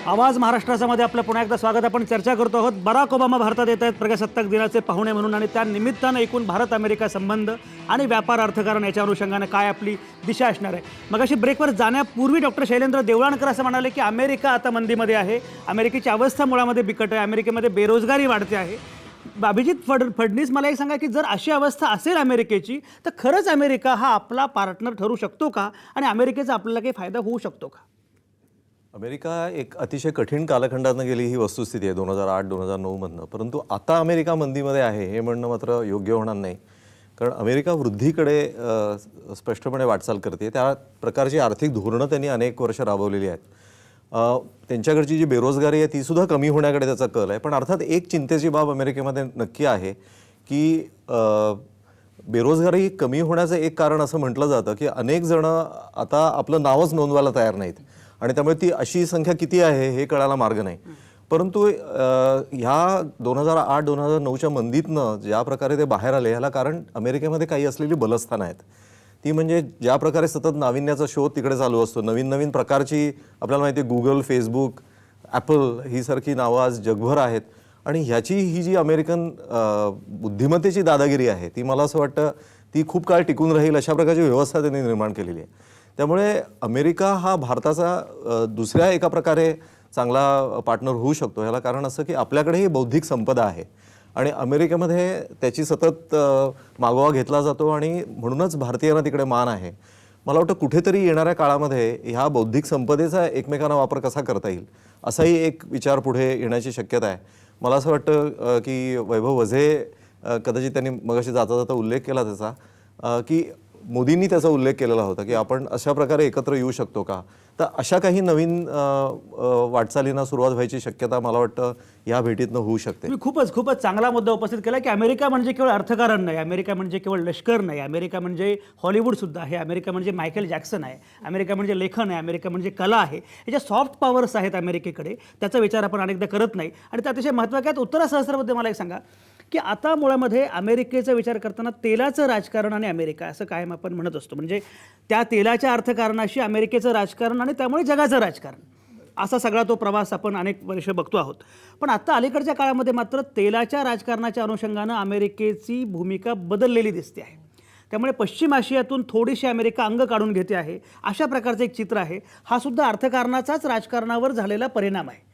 आवाज महाराष्ट्रामध्ये आपलं पुन्हा एकदा स्वागत. आपण चर्चा करतो आहोत. बराक ओबामा भारतात येत आहेत प्रजासत्ताक दिनाचे पाहुणे म्हणून, आणि त्या निमित्तानं एकूण भारत अमेरिका संबंध आणि व्यापार अर्थकारण याच्या अनुषंगाने काय आपली दिशा असणार आहे. मग अशी ब्रेकवर जाण्यापूर्वी डॉक्टर शैलेंद्र देवळाणकर असं म्हणाले की अमेरिका आता मंदीमध्ये आहे, अमेरिकेची अवस्था मुळामध्ये बिकट आहे, अमेरिकेमध्ये बेरोजगारी वाढते आहे. अभिजित फडणवीस, मला एक सांगा की जर अशी अवस्था असेल अमेरिकेची, तर खरंच अमेरिका हा आपला पार्टनर ठरू शकतो का, आणि अमेरिकेचा आपल्याला काही फायदा होऊ शकतो का? अमेरिका एक अतिशय कठीण कालखंडातनं गेली ही वस्तुस्थिती आहे 2008-2009 मधनं. परंतु आता अमेरिका मंदीमध्ये आहे हे म्हणणं मात्र योग्य होणार नाही. कारण अमेरिका वृद्धीकडे स्पष्टपणे वाटचाल करते. त्या प्रकारची आर्थिक धोरणं त्यांनी अनेक वर्ष राबवलेली आहेत. त्यांच्याकडची जी बेरोजगारी आहे ती सुद्धा कमी होण्याकडे त्याचा कल आहे. पण अर्थात एक चिंतेची बाब अमेरिकेमध्ये नक्की आहे की बेरोजगारी कमी होण्याचं एक कारण असं म्हटलं जातं की अनेक जण आता आपलं नावच नोंदवायला तयार नाहीत, आणि त्यामुळे ती अशी संख्या किती आहे हे कळायला मार्ग नाही. परंतु ह्या 2008-2009च्या मंदीतनं ज्या प्रकारे ते बाहेर आले ह्याला कारण अमेरिकेमध्ये काही असलेली बलस्थानं आहेत. ती म्हणजे ज्या प्रकारे सतत नाविन्याचा शोध तिकडे चालू असतो, नवीन नवीन प्रकारची, आपल्याला माहिती आहे गुगल, फेसबुक, ॲपल ही सारखी नावं आज जगभर आहेत. आणि ह्याची ही जी अमेरिकन बुद्धिमत्तेची दादागिरी आहे ती मला असं वाटतं ती खूप काळ टिकून राहील अशा प्रकारची व्यवस्था त्यांनी निर्माण केलेली आहे. त्यामुळे अमेरिका हा भारताचा दुसऱ्या एका प्रकारे चांगला पार्टनर होऊ शकतो. ह्याला कारण असं की आपल्याकडेही बौद्धिक संपदा आहे आणि अमेरिकेमध्ये त्याची सतत मागोवा घेतला जातो, आणि म्हणूनच भारतीयांना तिकडे मान आहे. मला वाटतं कुठेतरी येणाऱ्या काळामध्ये ह्या बौद्धिक संपदेचा एकमेकांना वापर कसा करता येईल असाही एक विचार पुढे येण्याची शक्यता आहे. मला असं वाटतं की वैभव वझे कदाचित त्यांनी मगाशी जाता जाता उल्लेख केला त्याचा, की मोदींनी त्याचा उल्लेख केलेला होता की आपण अशा प्रकारे एकत्र येऊ शकतो का. तर अशा काही नवीन वाटचालींना सुरुवात व्हायची शक्यता मला वाटतं या भेटीतनं होऊ शकते. तुम्ही खूपच चांगला मुद्दा उपस्थित केला की अमेरिका म्हणजे केवळ अर्थकारण नाही, अमेरिका म्हणजे केवळ लष्कर नाही, अमेरिका म्हणजे हॉलिवूडसुद्धा आहे, अमेरिका म्हणजे मायकेल जॅक्सन आहे, अमेरिका म्हणजे लेखन आहे, अमेरिका म्हणजे कला आहे. हे ज्या सॉफ्ट पॉवर्स आहेत अमेरिकेकडे त्याचा विचार आपण अनेकदा करत नाही. आणि त्या अतिशय महत्त्वाच्या आहेत. उत्तर सहस्रामध्ये मला एक सांगा की आता मुळामध्ये अमेरिकेचा विचार करताना तेलाचं राजकारण आणि अमेरिका असं कायम आपण म्हणत असतो. म्हणजे त्या तेलाच्या अर्थकारणाशी अमेरिकेचं राजकारण आणि त्यामुळे जगाचं राजकारण असा सगळा तो प्रवास आपण अनेक वर्ष बघतो आहोत. पण आता अलीकडच्या काळामध्ये मात्र तेलाच्या राजकारणाच्या अनुषंगानं अमेरिकेची भूमिका बदललेली दिसते आहे. त्यामुळे पश्चिम आशियातून थोडीशी अमेरिका अंग काढून घेते आहे, अशा प्रकारचं एक चित्र आहे. हा सुद्धा अर्थकारणाचाच राजकारणावर झालेला परिणाम आहे.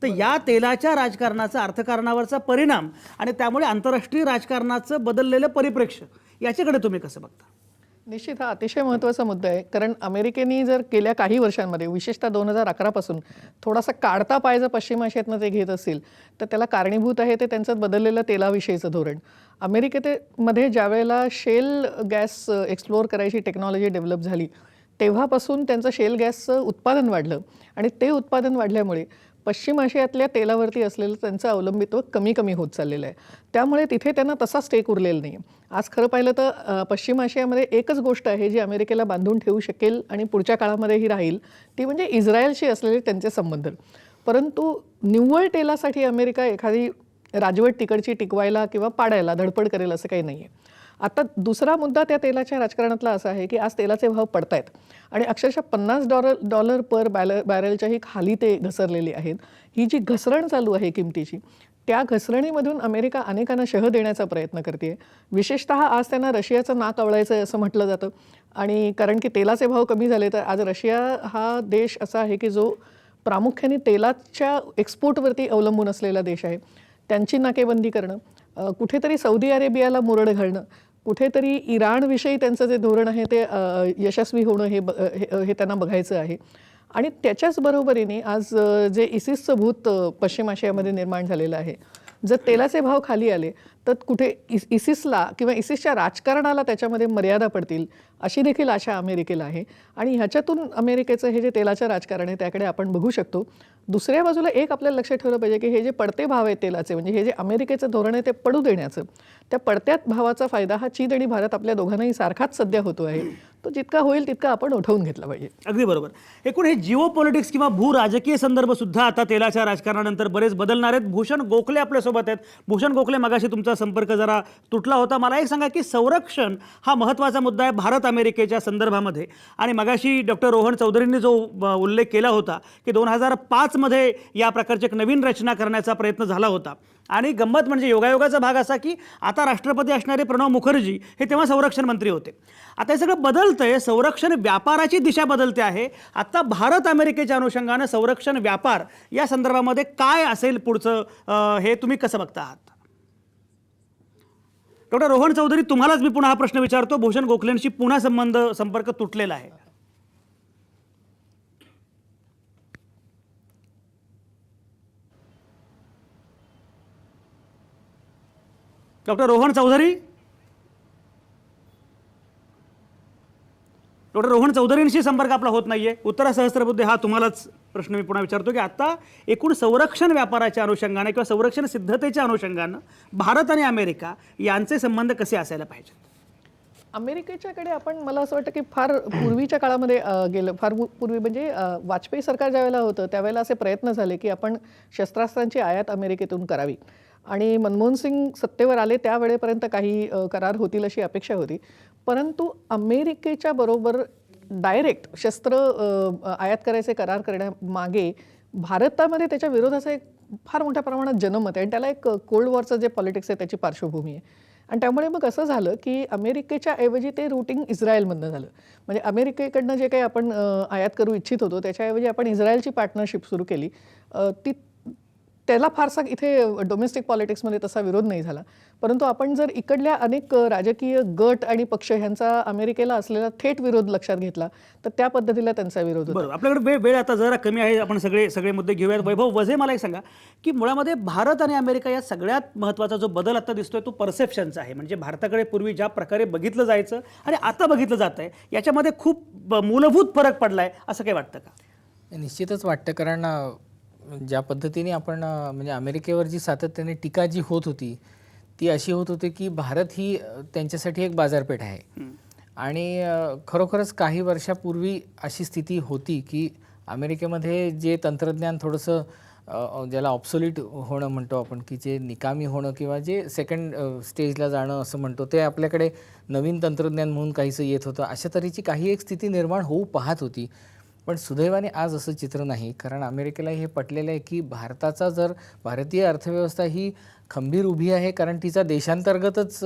तर या तेलाच्या राजकारणाचा अर्थकारणावरचा परिणाम आणि त्यामुळे आंतरराष्ट्रीय राजकारणाचं बदललेलं परिप्रेक्ष्य याच्याकडे तुम्ही कसं बघता? निश्चित हा अतिशय महत्त्वाचा मुद्दा आहे. कारण अमेरिकेने जर गेल्या काही वर्षांमध्ये विशेषतः 2011 पासून थोडासा काढता पाय पश्चिम आशियातनं ते घेत असतील तर त्याला कारणीभूत आहे ते त्यांचं बदललेलं तेलाविषयीचं धोरण. अमेरिकेमध्ये ज्यावेळेला शेल गॅस एक्सप्लोअर करायची टेक्नॉलॉजी डेव्हलप झाली तेव्हापासून त्यांचं शेल गॅसचं उत्पादन वाढलं, आणि ते उत्पादन वाढल्यामुळे पश्चिम आशियातल्या तेलावरती असलेलं त्यांचं अवलंबित्व कमी कमी होत चाललेलं आहे. त्यामुळे तिथे त्यांना तसा स्टेक उरलेला नाही. आज खरं पाहिलं तर पश्चिम आशियामध्ये एकच गोष्ट आहे जी अमेरिकेला बांधून ठेवू शकेल आणि पुढच्या काळामध्येही राहील, ती म्हणजे इस्रायलशी असलेले त्यांचे संबंध. परंतु निव्वळ तेलासाठी अमेरिका एखादी राजवट तिकडची टिकवायला किंवा पाडायला धडपड करेल असं काही नाही आहे. आता दुसरा मुद्दा त्या तेलाच्या राजकारणातला असा आहे की आज तेलाचे भाव पडत आहेत आणि अक्षरशः $50 पर बॅरलच्याही खाली ते घसरलेले आहेत. ही जी घसरण चालू आहे किमतीची, त्या घसरणीमधून अमेरिका अनेकांना शह देण्याचा प्रयत्न करते. विशेषतः आज त्यांना रशियाचं नाक आवळायचं आहे असं म्हटलं जातं. आणि कारण की तेलाचे भाव कमी झाले तर आज रशिया हा देश असा आहे की जो प्रामुख्याने तेलाच्या एक्सपोर्टवरती अवलंबून असलेला देश आहे. त्यांची नाकेबंदी करणं, कुठेतरी सौदी अरेबियाला मुरड घालणं, कुठेतरी इराणविषयी त्यांचं जे धोरण आहे ते यशस्वी होणं हे त्यांना बघायचं आहे. आणि त्याच्याच बरोबरीने आज जे इसिसचं भूत पश्चिम आशियामध्ये निर्माण झालेलं आहे, जर तेलाचे भाव खाली आले तर कुठे इसिसला किंवा इसिसच्या राजकारणाला त्याच्यामध्ये मर्यादा पडतील अशी देखील आशा अमेरिकेला आहे. आणि ह्याच्यातून अमेरिकेचं हे जे तेलाचं राजकारण आहे त्याकडे आपण बघू शकतो. दुसऱ्या बाजूला एक आपल्याला लक्षात ठेवलं पाहिजे की हे जे पडते भाव आहेत तेलाचे, म्हणजे हे जे अमेरिकेचं धोरण आहे ते पडू देण्याचं, त्या पडत्या भावाचा फायदा हा चीन आणि भारत आपल्या दोघांनाही सारखाच सध्या होतो आहे. तो जितका होईल तितका आपण उठवून घेतला पाहिजे. अगदी बरोबर. एकूण हे जिओ पॉलिटिक्स किंवा भू राजकीय संदर्भ सुद्धा आता तेलाच्या राजकारणानंतर बरेच बदलणार आहेत. भूषण गोखले आपल्यासोबत आहेत. भूषण गोखले, मगाशी तुमचा संपर्क जरा तुटला होता. मला एक सांगा की संरक्षण हा महत्त्वाचा मुद्दा आहे भारत अमेरिकेच्या संदर्भामध्ये, आणि मगाशी डॉक्टर रोहन चौधरींनी जो उल्लेख केला होता की 2005 मध्ये या प्रकारची एक नवीन रचना करण्याचा प्रयत्न झाला होता. आणि गंमत म्हणजे योगायोगाचा भाग असा की आता राष्ट्रपती असणारे प्रणव मुखर्जी हे तेव्हा संरक्षण मंत्री होते. आता हे सगळं बदलतंय, संरक्षण व्यापाराची दिशा बदलते आहे. आता भारत अमेरिकेच्या अनुषंगानं संरक्षण व्यापार या संदर्भामध्ये काय असेल पुढचं, हे तुम्ही कसं बघता आहात? डॉक्टर रोहन चौधरी, तुम्हालाच मी पुन्हा हा प्रश्न विचारतो. भूषण गोखलेंशी पुन्हा संपर्क तुटलेला आहे. डॉक्टर रोहन चौधरी, डॉक्टर रोहन चौधरींशी संपर्क आपला होत नाहीये. उत्तरा सहस्त्रबुद्धे, हा तुम्हालाच प्रश्न मी पुन्हा विचारतो की आता एकूण संरक्षण व्यापाराच्या अनुषंगाने किंवा संरक्षण सिद्धतेच्या अनुषंगानं भारत आणि अमेरिका यांचे संबंध कसे असायला पाहिजेत? अमेरिकेच्याकडे आपण, मला असं वाटतं की फार पूर्वीच्या काळामध्ये गेलं, फार पूर्वी म्हणजे वाजपेयी सरकार ज्यावेळेला होतं त्यावेळेला असे प्रयत्न झाले की आपण शस्त्रास्त्रांची आयात अमेरिकेतून करावी, आणि मनमोहन सिंग सत्तेवर आले त्यावेळेपर्यंत काही करार होतील अशी अपेक्षा होती. परंतु अमेरिकेच्या बरोबर डायरेक्ट शस्त्र आयात करायचे करार करण्यामागे भारतामध्ये त्याच्या विरोधाचं एक फार मोठ्या प्रमाणात जनमत आहे, आणि त्याला एक कोल्ड वॉरचं जे पॉलिटिक्स आहे त्याची पार्श्वभूमी आहे. आणि त्यामुळे मग असं झालं की अमेरिकेच्या ऐवजी ते रूटिंग इस्रायलमधनं झालं. म्हणजे अमेरिकेकडनं जे काही आपण आयात करू इच्छित होतो त्याच्याऐवजी आपण इस्रायलची पार्टनरशिप सुरू केली. त्याला फारसा इथे डोमेस्टिक पॉलिटिक्समध्ये तसा विरोध नाही झाला. परंतु आपण जर इकडल्या अनेक राजकीय गट आणि पक्ष ह्यांचा अमेरिकेला असलेला थेट विरोध लक्षात घेतला तर त्या पद्धतीला त्यांचा विरोध होता. बरोबर. आपल्याकडे वेळ आता जरा कमी आहे. आपण सगळे मुद्दे घेऊयात. वैभव वझे, मला एक सांगा की मुळामध्ये भारत आणि अमेरिका या सगळ्यात महत्त्वाचा जो बदल आता दिसतोय तो परसेप्शनचा आहे. म्हणजे भारताकडे पूर्वी ज्या प्रकारे बघितलं जायचं आणि आता बघितलं जात आहे याच्यामध्ये खूप मूलभूत फरक पडलाय, असं काही वाटतं का? निश्चितच वाटतं, कारण ज्या पद्धतीने आपण म्हणजे अमेरिकेवर जी सातत्याने टीका जी होत होती ती अशी होत होती की भारत ही त्यांच्यासाठी एक बाजारपेठ आहे. आणि खरोखरच काही वर्षापूर्वी अशी स्थिती होती की अमेरिकेमध्ये जे तंत्रज्ञान थोडंसं ज्याला ऑब्सोल्यूट होणं म्हणतो आपण, की जे निकामी होणं किंवा जे सेकंड स्टेजला जाणं असं म्हणतो, ते आपल्याकडे नवीन तंत्रज्ञान म्हणून काहीसं येत होतं. अशा तऱ्हेची काही एक स्थिती निर्माण होऊ पाहत होती. पण सुदैवाने आज असं चित्र नाही, कारण अमेरिकेला हे पटलेलं आहे की भारतीय अर्थव्यवस्था ही खंबीर उभी आहे, कारण तिचा देशांतर्गतच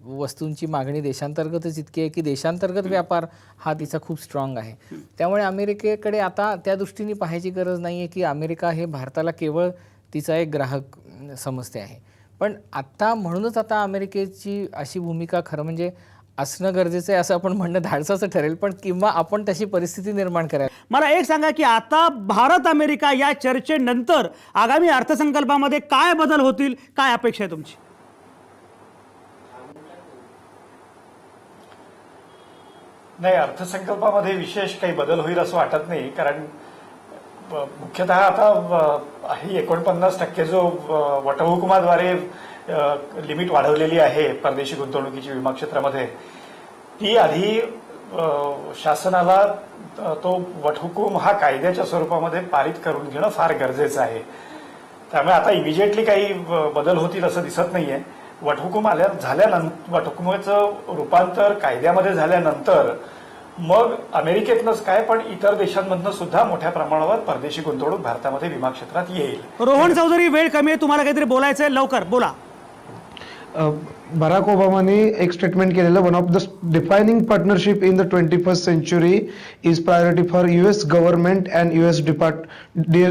वस्तूंची मागणी देशांतर्गतच इतकी आहे की देशांतर्गत व्यापार हा तिचा खूप स्ट्रॉंग आहे. त्यामुळे अमेरिकेकडे आता त्या दृष्टीने पाहायची गरज नाही आहे की अमेरिका हे भारताला केवळ तिचा एक ग्राहक समजते आहे. पण म्हणूनच आता अमेरिकेची अशी भूमिका खरं म्हणजे असणं गरजेचं आहे असं आपण म्हणणं धाडसाचं ठरेल, पण किंवा आपण तशी परिस्थिती निर्माण करायला. मला एक सांगा की आता भारत अमेरिका या चर्चेनंतर आगामी अर्थसंकल्पामध्ये काय बदल होतील, काय अपेक्षा आहे तुमची? नाही, अर्थसंकल्पामध्ये विशेष काही बदल होईल असं वाटत नाही, कारण मुख्यतः आता ही 49% जो वटहुकुमाद्वारे लिमिट वाढवलेली आहे परदेशी गुंतवणुकीची विमा क्षेत्रामध्ये, ती आधी शासनाला तो वटहुकूम हा कायद्याच्या स्वरूपामध्ये पारित करून घेणं फार गरजेचं आहे. त्यामुळे आता इमिजिएटली काही बदल होतील असं दिसत नाहीये. वटहुकूम झाल्यानंतर, वटहुकुमाचं रूपांतर कायद्यामध्ये झाल्यानंतर मग अमेरिकेतनंच काय पण इतर देशांमधनं सुद्धा मोठ्या प्रमाणावर परदेशी गुंतवणूक भारतामध्ये विमा क्षेत्रात येईल. रोहन चौधरी, वेळ कमी आहे, तुम्हाला काहीतरी बोलायचं आहे, लवकर बोला. बराक ओबामांनी एक स्टेटमेंट केलेलं, one of the defining partnership in the 21st century is priority for US government and US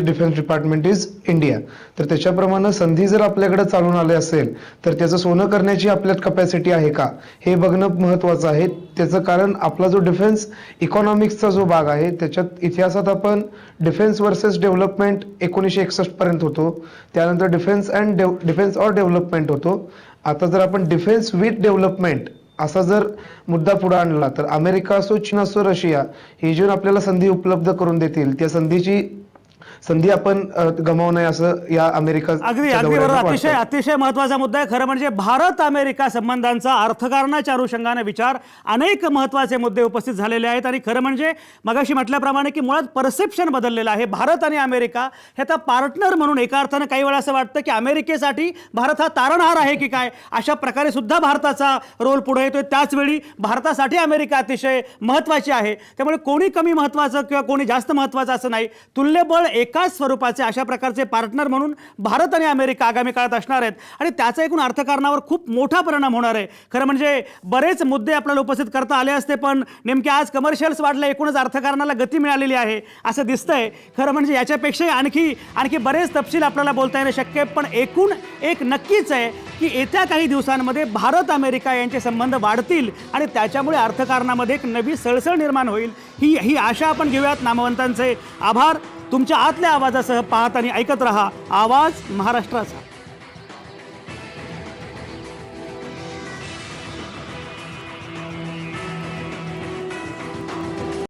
defence department is India. तर त्याच्याप्रमाणे संधी जर आपल्याकडे चालून आले असेल तर त्याचं सोनं करण्याची आपल्यात कपॅसिटी आहे का हे बघणं महत्त्वाचं आहे. त्याचं कारण आपला जो डिफेन्स इकॉनॉमिक्सचा जो भाग आहे त्याच्यात इतिहासात आपण डिफेन्स वर्सेस डेव्हलपमेंट 1961 पर्यंत होतो, त्यानंतर डिफेन्स और डेव्हलपमेंट होतो. आता जर आपण डिफेन्स विथ डेव्हलपमेंट असा जर मुद्दा पुढे आणला तर अमेरिका असो, चीन असो, रशिया हे जे आपल्याला संधी उपलब्ध करून देतील त्या संधीची संधी आपण गमावू नये असं या अमेरिका अगदी अगदी बरोबर. अतिशय अतिशय महत्त्वाचा मुद्दा आहे. खरं म्हणजे भारत अमेरिका संबंधांचा अर्थकारणाच्या अनुषंगाने विचार अनेक महत्त्वाचे मुद्दे उपस्थित झालेले आहेत आणि खरं म्हणजे मगाशी म्हटल्याप्रमाणे की मुळात परसेप्शन बदललेलं आहे. भारत आणि अमेरिका हे आता पार्टनर म्हणून एका अर्थानं काही वेळा असं वाटतं की अमेरिकेसाठी भारत हा तारणहार आहे की काय, अशा प्रकारे सुद्धा भारताचा रोल पुढे येतोय. त्याचवेळी भारतासाठी अमेरिका अतिशय महत्त्वाची आहे. त्यामुळे कोणी कमी महत्त्वाचं किंवा कोणी जास्त महत्त्वाचं असं नाही. तुल्यबळ एकाच स्वरूपाचे अशा प्रकारचे पार्टनर म्हणून भारत आणि अमेरिका आगामी काळात असणार आहेत आणि त्याचा एकूण अर्थकारणावर खूप मोठा परिणाम होणार आहे. खरं म्हणजे बरेच मुद्दे आपल्याला उपस्थित करता आले असते, पण नेमके आज कमर्शियल्स वाढले, एकूणच अर्थकारणाला गती मिळालेली आहे असं दिसतंय. खरं म्हणजे याच्यापेक्षाही आणखी बरेच तपशील आपल्याला बोलता येणं शक्य आहे, पण एकूण एक नक्कीच आहे की येत्या काही दिवसांमध्ये भारत अमेरिका यांचे संबंध वाढतील आणि त्याच्यामुळे अर्थकारणामध्ये एक नवी सळसळ निर्माण होईल ही आशा आपण घेऊयात. नामवंतांचे आभार. तुमच्या आतल्या आवाजासह पाहत आणि ऐकत रहा आवाज महाराष्ट्राचा.